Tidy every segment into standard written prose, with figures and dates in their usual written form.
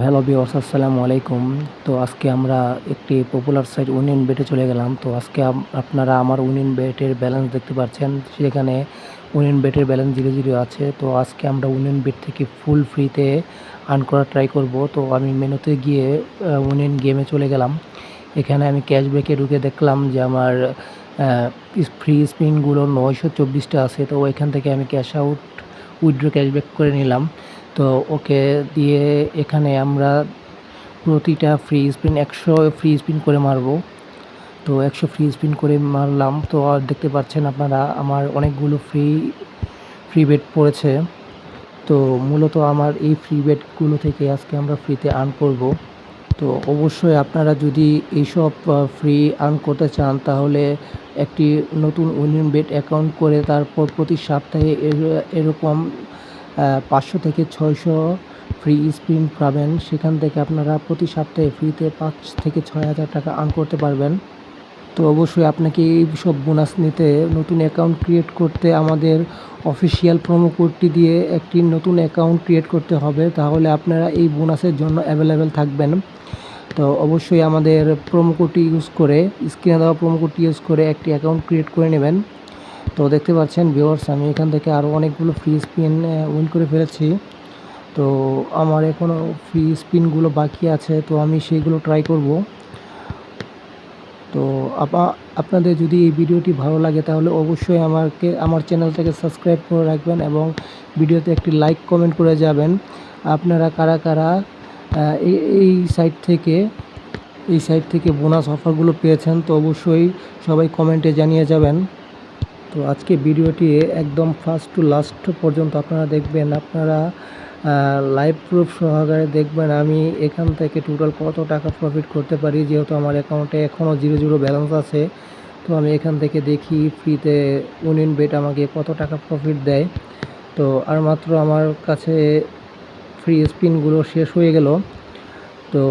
Hello viewers, আসসালামু আলাইকুম। তো আজকে আমরা একটি পপুলার সাইট উইনিন বেটে চলে গেলাম। তো আজকে আপনারা আমার উইনিন বেটের ব্যালেন্স দেখতে পাচ্ছেন। সেখানে উইনিন বেটের ব্যালেন্স 0 আছে। তো আজকে আমরা উইনিন বেট থেকে ফুল ফ্রিতে আর্ন করার ট্রাই করব। তো আমি মেনুতে গিয়ে উইনিন গেমে চলে গেলাম। এখানে আমি ক্যাশব্যাকে ঢুকে দেখলাম যে আমার ফ্রি স্পিনগুলো 924টা আছে। তো এখান থেকে আমি ক্যাশ আউট উইথড্র ক্যাশব্যাক করে নিলাম। তো ওকে দিয়ে এখানে আমরা প্রতিটা ফ্রি স্পিন 100 ফ্রি স্পিন করে মারব। তো 100 ফ্রি স্পিন করে মারলাম। তো আর দেখতে পাচ্ছেন আপনারা আমার অনেকগুলো ফ্রি বেট পড়েছে। তো মূলত আমার এই ফ্রি বেটগুলো থেকে আজকে আমরা ফ্রিতে আর্ন করব। তো অবশ্যই আপনারা যদি এইসব ফ্রি আর্ন করতে চান তাহলে একটি নতুন উইনিং বেট অ্যাকাউন্ট করে তারপর প্রতি সপ্তাহে এরকম 500 থেকে 600 ফ্রি স্পিন পাবেন। সেখান থেকে আপনারা প্রতি সপ্তাহে ফ্রিতে 5 থেকে 6,000 টাকা আর্ন করতে পারবেন। তো অবশ্যই আপনাকে এই সব বোনাস নিতে নতুন অ্যাকাউন্ট ক্রিয়েট করতে আমাদের অফিসিয়াল প্রোমো কোডটি দিয়ে একটি নতুন অ্যাকাউন্ট ক্রিয়েট করতে হবে। তাহলে আপনারা এই বোনাসের জন্য অ্যাভেলেবেল থাকবেন। তো অবশ্যই আমাদের প্রোমো কোডটি ইউজ করে, স্ক্রিনে দেওয়া প্রোমো কোডটি ইউজ করে একটি অ্যাকাউন্ট ক্রিয়েট করে নেবেন। তো দেখতে পাচ্ছেন ভিউয়ার্স, আমি এখান থেকে আরও অনেকগুলো ফ্রি স্পিন উইন করে ফেলেছি। তো আমার এখনও ফ্রি স্পিনগুলো বাকি আছে, তো আমি সেইগুলো ট্রাই করব। তো আপনাদের যদি এই ভিডিওটি ভালো লাগে তাহলে অবশ্যই আমার চ্যানেলটাকে সাবস্ক্রাইব করে রাখবেন এবং ভিডিওতে একটি লাইক কমেন্ট করে যাবেন। আপনারা কারা কারা এই সাইট থেকে বোনাস অফারগুলো পেয়েছেন, তো অবশ্যই সবাই কমেন্টে জানিয়ে যাবেন। তো আজকে ভিডিওটি একদম ফার্স্ট টু লাস্ট পর্যন্ত আপনারা দেখবেন। আপনারা লাইভ প্রুফ সহকারে দেখবেন আমি এখান থেকে টোটাল কত টাকা প্রফিট করতে পারি। যেহেতু আমার অ্যাকাউন্টে এখনও 0 ব্যালেন্স আছে, তো আমি এখান থেকে দেখি ফ্রিতে উইনিং বেট আমাকে কত টাকা প্রফিট দেয়। তো আর মাত্র আমার কাছে ফ্রি স্পিনগুলো শেষ হয়ে গেল। তো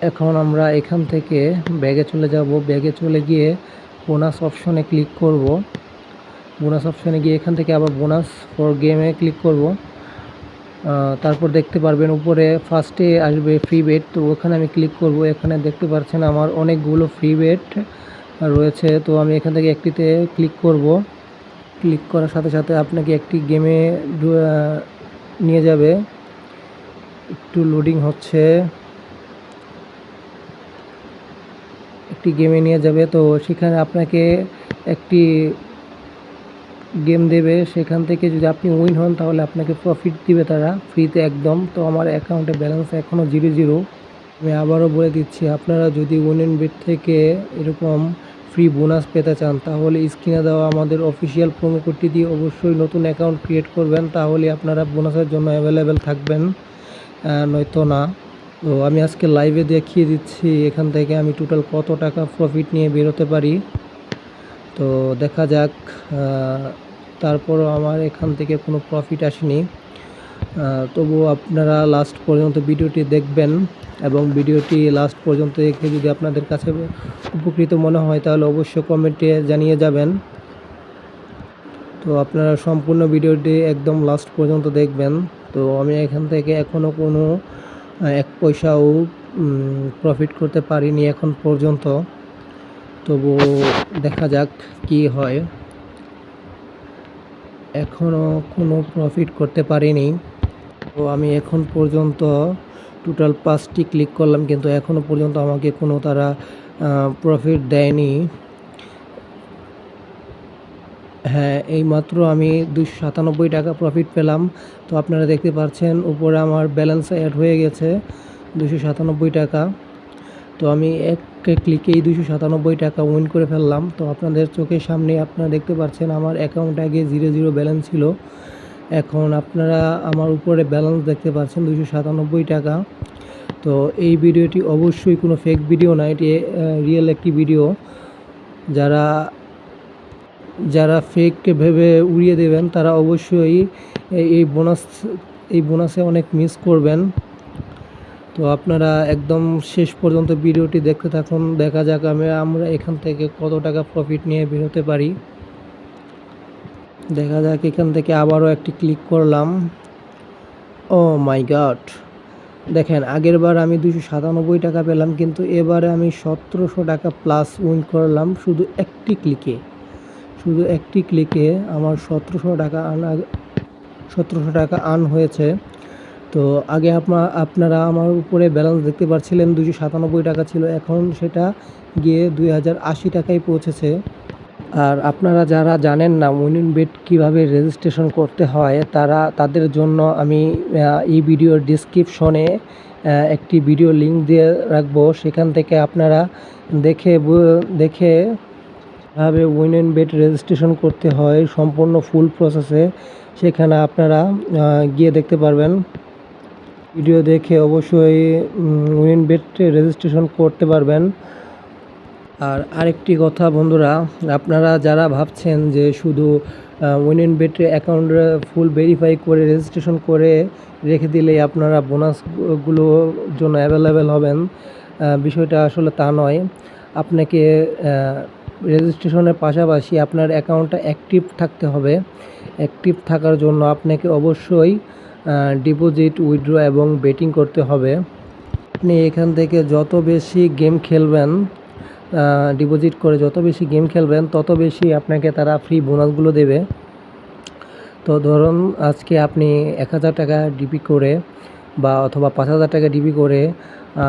এখন আমরা এখান থেকে ব্যাগে চলে যাব। ব্যাগে চলে গিয়ে বোনাস অপশনে ক্লিক করব। বোনাস অপশনে গিয়ে এখান থেকে আবার বোনাস ফর গেমে ক্লিক করব। তারপর দেখতে পারবেন উপরে ফার্স্টে আসবে ফ্রি বেট। তো ওখানে আমি ক্লিক করব। এখানে দেখতে পাচ্ছেন আমার অনেকগুলো ফ্রি বেট রয়েছে। তো আমি এখান থেকে একটিতে ক্লিক করব। ক্লিক করার সাথে সাথে আপনাকে একটি গেমে নিয়ে যাবে। একটু লোডিং হচ্ছে, একটি গেমে নিয়ে যাবে। তো সেখানে আপনাকে একটি গেম দেবে। সেখান থেকে যদি আপনি উইন হন তাহলে আপনাকে প্রফিট দিবে তারা ফ্রিতে একদম। তো আমার অ্যাকাউন্টে ব্যালেন্স এখনও 0। আমি আবারও বলে দিচ্ছি, আপনারা যদি উইনিং বেট থেকে এরকম ফ্রি বোনাস পেতে চান তাহলে স্ক্রিনে দেওয়া আমাদের অফিসিয়াল প্রোমো কোডটি দিয়ে অবশ্যই নতুন অ্যাকাউন্ট ক্রিয়েট করবেন। তাহলে আপনারা বোনাসের জন্য অ্যাভেলেবেল থাকবেন, নয়তো না। তো আমি আজকে লাইভে দেখিয়ে দিচ্ছি এখান থেকে আমি টোটাল কত টাকা প্রফিট নিয়ে বেরোতে পারি। তো দেখা যাক। তারপরও আমার এখান থেকে কোনো প্রফিট আসেনি। তবুও আপনারা লাস্ট পর্যন্ত ভিডিওটি দেখবেন এবং ভিডিওটি লাস্ট পর্যন্ত দেখে যদি আপনাদের কাছে উপকৃত মনে হয় তাহলে অবশ্যই কমেন্টে জানিয়ে যাবেন। তো আপনারা সম্পূর্ণ ভিডিওটি একদম লাস্ট পর্যন্ত দেখবেন। তো আমি এখান থেকে এখনও কোনো 1 পয়সাও প্রফিট করতে পারিনি এখন পর্যন্ত। তবু দেখা যাক কি হয়। এখনও কোনো প্রফিট করতে পারিনি। তো আমি এখন পর্যন্ত টোটাল 5টি ক্লিক করলাম, কিন্তু এখনও পর্যন্ত আমাকে কোনো তারা প্রফিট দেয়নি। হ্যাঁ, এইমাত্র আমি 297 টাকা প্রফিট পেলাম। তো আপনারা দেখতে পাচ্ছেন উপরে আমার ব্যালেন্স অ্যাড হয়ে গেছে 297 টাকা। তো আমি এক ক্লিকেই 297 টাকা উইন করে ফেললাম। তো আপনাদের চোখের সামনে আপনারা দেখতে পাচ্ছেন আমার অ্যাকাউন্ট আগে 0 ব্যালেন্স ছিল, এখন আপনারা আমার উপরে ব্যালেন্স দেখতে পাচ্ছেন 297 টাকা। তো এই ভিডিওটি অবশ্যই কোনো ফেক ভিডিও না, এটি রিয়েল একটি ভিডিও। যারা ফেক ভেবে উড়িয়ে দেবেন তারা অবশ্যই এই বোনাসে অনেক মিস করবেন। তো আপনারা একদম শেষ পর্যন্ত ভিডিওটি দেখতে থাকুন। দেখা যাক আমরা এখান থেকে কত টাকা প্রফিট নিয়ে বেরোতে পারি। দেখা যাক, এখান থেকে আবারও একটি ক্লিক করলাম। ও মাই গড, দেখেন আগেরবার আমি 297 টাকা পেলাম, কিন্তু এবারে আমি 1700 টাকা প্লাস উইন করলাম শুধু একটি ক্লিকে আমার 1700 টাকা আর্ন হয়েছে। তো আগে আপনারা আমার উপরে ব্যালেন্স দেখতে পাচ্ছিলেন 297 টাকা ছিল, এখন সেটা গিয়ে 2080 টাকায় পৌঁছেছে। আর আপনারা যারা জানেন না উইনিনবেট কীভাবে রেজিস্ট্রেশন করতে হয়, তাদের জন্য আমি এই ভিডিওর ডিসক্রিপশনে একটি ভিডিও লিঙ্ক দিয়ে রাখবো, সেখান থেকে আপনারা দেখে কীভাবে উইনিনবেট রেজিস্ট্রেশন করতে হয় সম্পূর্ণ ফুল প্রসেসে, সেখানে আপনারা গিয়ে দেখতে পারবেন। ভিডিও দেখে অবশ্যই উইনিনবেট রেজিস্ট্রেশন করতে পারবেন। আর আরেকটি কথা বন্ধুরা, আপনারা যারা ভাবছেন যে শুধু উইনিনবেট অ্যাকাউন্ট ফুল ভেরিফাই করে রেজিস্ট্রেশন করে রেখে দিলেই আপনারা বোনাসগুলোর জন্য অ্যাভেলেবেল হবেন, বিষয়টা আসলে তা নয়। আপনাকে রেজিস্ট্রেশনের পাশাপাশি আপনার অ্যাকাউন্টটা অ্যাক্টিভ থাকতে হবে। অ্যাক্টিভ থাকার জন্য আপনাকে অবশ্যই ডিপোজিট, উইথড্র এবং বেটিং করতে হবে। আপনি এখান থেকে যত বেশি গেম খেলবেন, ডিপোজিট করে যত বেশি গেম খেলবেন তত বেশি আপনাকে তারা ফ্রি বোনাসগুলো দেবে। তো ধরুন আজকে আপনি 1000 টাকা ডিপি করে বা অথবা 5000 টাকা ডিপি করে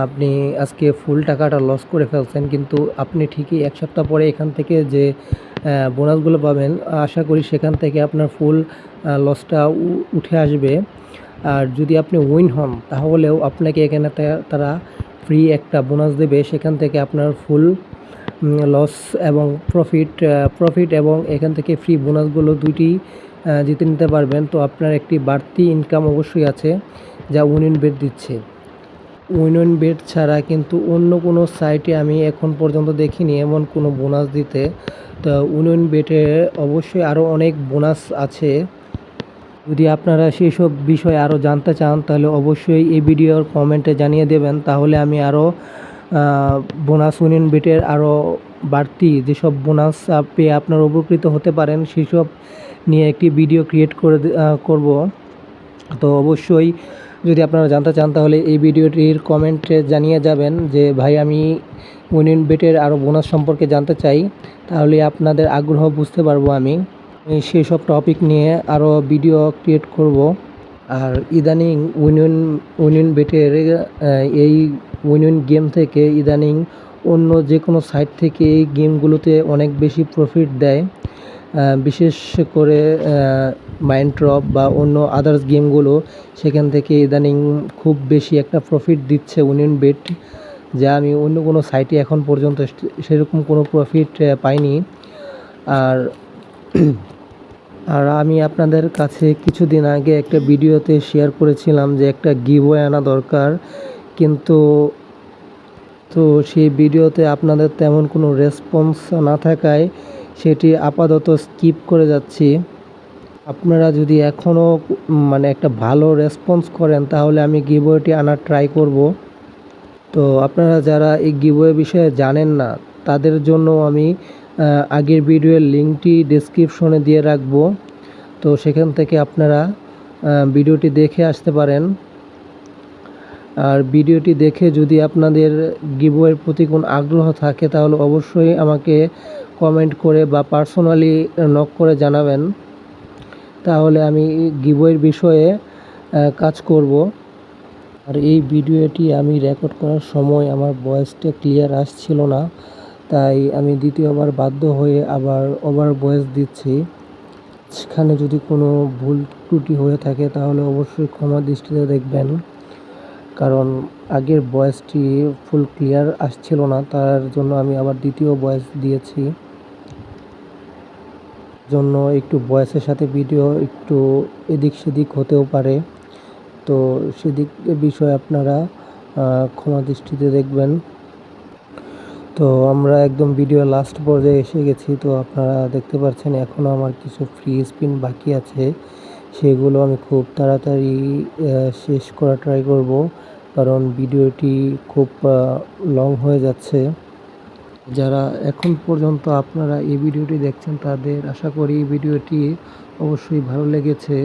আপনি আজকে ফুল টাকাটা লস করে ফেলছেন, কিন্তু আপনি ঠিকই এক সপ্তাহ পরে এখান থেকে যে বোনাসগুলো পাবেন, আশা করি সেখান থেকে আপনার ফুল লসটা উঠে আসবে। আর যদি আপনি উইন হন তাহলেও আপনাকে এখানে তারা ফ্রি একটা বোনাস দেবে, সেখান থেকে আপনার ফুল লস এবং প্রফিট এবং এখান থেকে ফ্রি বোনাসগুলো দুইটি জিতে নিতে পারবেন। তো আপনার একটি বাড়তি ইনকাম অবশ্যই আছে যা উইনিনবেট দিচ্ছে। উইনিনবেট ছাড়া কিন্তু অন্য কোনো সাইটে আমি এখন পর্যন্ত দেখিনি এমন কোনো বোনাস দিতে। তো উইনিনবেটে অবশ্যই আরও অনেক বোনাস আছে। যদি আপনারা সেই সব বিষয়ে আরও জানতে চান তাহলে অবশ্যই এই ভিডিওর কমেন্টে জানিয়ে দেবেন, তাহলে আমি আরও বোনাস উইনিনবেটের আরও বাড়তি যেসব বোনাস পেয়ে আপনারা উপকৃত হতে পারেন সেসব নিয়ে একটি ভিডিও ক্রিয়েট করব। তো অবশ্যই যদি আপনারা জানতে চান তাহলে এই ভিডিওটির কমেন্টে জানিয়ে যাবেন যে ভাই আমি উইনিনবেটের আরও বোনাস সম্পর্কে জানতে চাই, তাহলে আপনাদের আগ্রহ বুঝতে পারবো। আমি সেই সব টপিক নিয়ে আরও ভিডিও ক্রিয়েট করব। আর ইদানিং উইনিনবেটের এই উইনিন গেম থেকে ইদানিং অন্য যে কোনো সাইট থেকে এই গেমগুলোতে অনেক বেশি প্রফিট দেয়, বিশেষ করে মাইনক্রাফট বা অন্য আদার্স গেমগুলো, সেখান থেকে ইদানিং খুব বেশি একটা প্রফিট দিচ্ছে উইনিনবেট, যা আমি অন্য কোনো সাইটে এখন পর্যন্ত সেরকম কোনো প্রফিট পাইনি। আর আমি আপনাদের কাছে কিছুদিন আগে একটা ভিডিওতে শেয়ার করেছিলাম যে একটা গিভওয়ে আনা দরকার, কিন্তু সেই ভিডিওতে আপনাদের তেমন কোনো রেসপন্স না থাকায় সেটি আপাতত স্কিপ করে যাচ্ছি। আপনারা যদি এখনও একটা ভালো রেসপন্স করেন তাহলে আমি গিভওয়েটি আনার ট্রাই করব। তো আপনারা যারা এই গিভওয়ে বিষয়ে জানেন না তাদের জন্য আমি আগের ভিডিওর লিঙ্কটি ডেসক্রিপশনে দিয়ে রাখবো, তো সেখান থেকে আপনারা ভিডিওটি দেখে আসতে পারেন। আর ভিডিওটি দেখে যদি আপনাদের গিভওয়ের প্রতি কোনো আগ্রহ থাকে তাহলে অবশ্যই আমাকে কমেন্ট করে বা পার্সোনালি নক করে জানাবেন, তাহলে আমি গিভওয়ের বিষয়ে কাজ করব। আর এই ভিডিওটি আমি রেকর্ড করার সময় আমার ভয়েসটা ক্লিয়ার আসছিল না, তাই আমি দ্বিতীয়বার বাধ্য হয়ে আবার ওভার ভয়েস দিচ্ছি। সেখানে যদি কোনো ভুল ত্রুটি হয়ে থাকে তাহলে অবশ্যই ক্ষমা দৃষ্টিতে দেখবেন, কারণ আগের ভয়েসটি ফুল ক্লিয়ার আসছিল না, তার জন্য আমি আবার দ্বিতীয় ভয়েস দিয়েছি। জন্য একটু ভয়েসের সাথে ভিডিও একটু এদিক সেদিক হতেও পারে, তো সেদিক বিষয়ে আপনারা ক্ষমা দৃষ্টিতে দেখবেন। তো আমরা একদম ভিডিও লাস্ট পর্যায়ে এসে গেছি। তো আপনারা দেখতে পাচ্ছেন এখনও আমার কিছু ফ্রি স্পিন বাকি আছে, সেগুলো আমি খুব তাড়াতাড়ি শেষ করা ট্রাই করব, কারণ ভিডিওটি খুব লং হয়ে যাচ্ছে। যারা এখন পর্যন্ত আপনারা এই ভিডিওটি দেখছেন তাদের আশা করি এই ভিডিওটি অবশ্যই ভালো লেগেছে।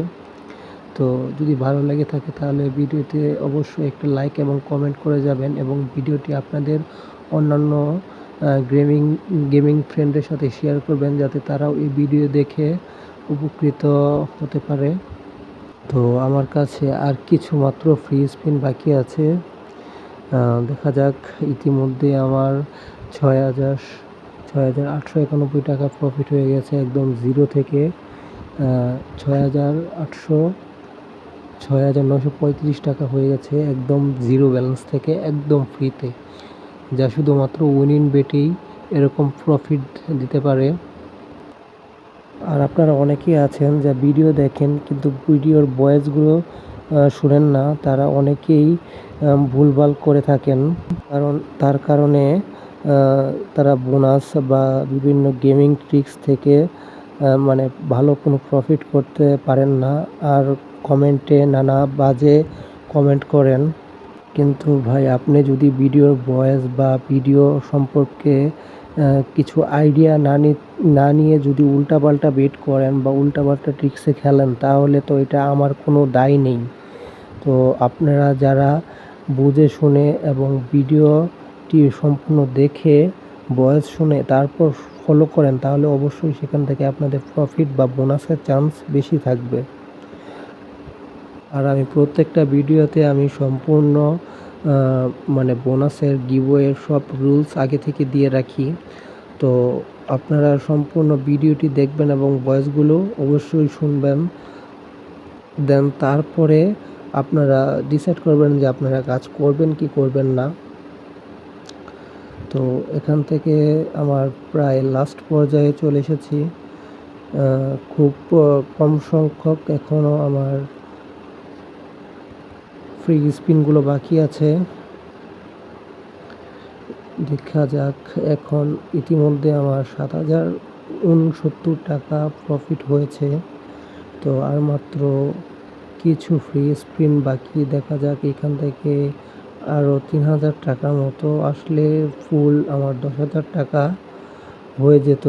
তো তো যদি ভালো লেগে থাকে তাহলে ভিডিওতে অবশ্যই একটা লাইক এবং কমেন্ট করে যাবেন এবং ভিডিওটি আপনাদের অন্যান্য গেমিং ফ্রেন্ডদের সাথে শেয়ার করবেন যাতে তারাও এই ভিডিও দেখে উপকৃত হতে পারে। তো আমার কাছে আর কিছু মাত্র ফ্রি স্পিন বাকি আছে। দেখা যাক, ইতিমধ্যে আমার 6,891 টাকা প্রফিট হয়ে গেছে একদম জিরো থেকে। 6,935 টাকা হয়ে গেছে একদম জিরো ব্যালেন্স থেকে, একদম ফ্রিতে, যা শুধুমাত্র উইন বেটেই এরকম প্রফিট দিতে পারে। আর আপনারা অনেকেই আছেন যা ভিডিও দেখেন কিন্তু ভিডিওর ভয়েসগুলো শুনেন না, তারা অনেকেই ভুলভাল করে থাকেন, কারণ তার কারণে তারা বোনাস বা বিভিন্ন গেমিং ট্রিক্স থেকে মানে ভালো কোনো প্রফিট করতে পারেন না, আর কমেন্টে নানা বাজে কমেন্ট করেন। কিন্তু ভাই, আপনি যদি ভিডিওর ভয়েস বা ভিডিও সম্পর্কে কিছু আইডিয়া না নিয়ে যদি উল্টাপাল্টা বেট করেন বা উল্টাপাল্টা ট্রিক্সে খেলেন তাহলে তো এটা আমার কোনো দায় নেই। তো আপনারা যারা বুঝে শুনে এবং ভিডিওটি সম্পূর্ণ দেখে ভয়েস শুনে তারপর ফলো করেন তাহলে অবশ্যই সেখান থেকে আপনাদের প্রফিট বা বোনাসের চান্স বেশি থাকবে। আর আমি প্রত্যেকটা ভিডিওতে আমি সম্পূর্ণ মানে বোনাসের গিভওয়ের সব রুলস আগে থেকে দিয়ে রাখি। তো আপনারা সম্পূর্ণ ভিডিওটি দেখবেন এবং ভয়েসগুলো অবশ্যই শুনবেন, দেন তারপরে আপনারা ডিসাইড করবেন যে আপনারা কাজ করবেন কি করবেন না। তো এখান থেকে আমার প্রায় লাস্ট পর্যায়ে চলে এসেছি। খুব কম সংখ্যক এখনও আমার ফ্রি স্পিনগুলো বাকি আছে। দেখা যাক, এখন ইতিমধ্যে আমার 7,069 টাকা প্রফিট হয়েছে। তো আর মাত্র কিছু ফ্রি স্পিন বাকি। দেখা যাক, এখান থেকে আরও 3,000 টাকার মতো আসলে ফুল আমার 10,000 টাকা হয়ে যেত।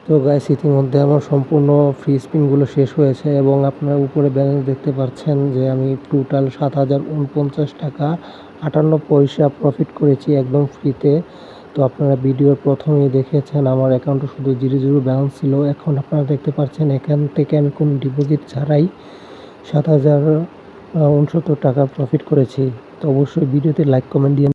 তো গাইস, ইতিমধ্যে আমার সম্পূর্ণ ফ্রি স্পিনগুলো শেষ হয়েছে এবং আপনারা উপরে ব্যালেন্স দেখতে পাচ্ছেন যে আমি টোটাল 7,049 টাকা 58 পয়সা প্রফিট করেছি একদম ফ্রিতে। তো আপনারা ভিডিওর প্রথমেই দেখেছেন আমার অ্যাকাউন্টে শুধু 0 ব্যালেন্স ছিল। এখন আপনারা দেখতে পাচ্ছেন এখান থেকে আমি কোনো ডিপোজিট ছাড়াই 7,069 টাকা প্রফিট করেছি। তো অবশ্যই ভিডিওতে লাইক কমেন্ট দিয়ে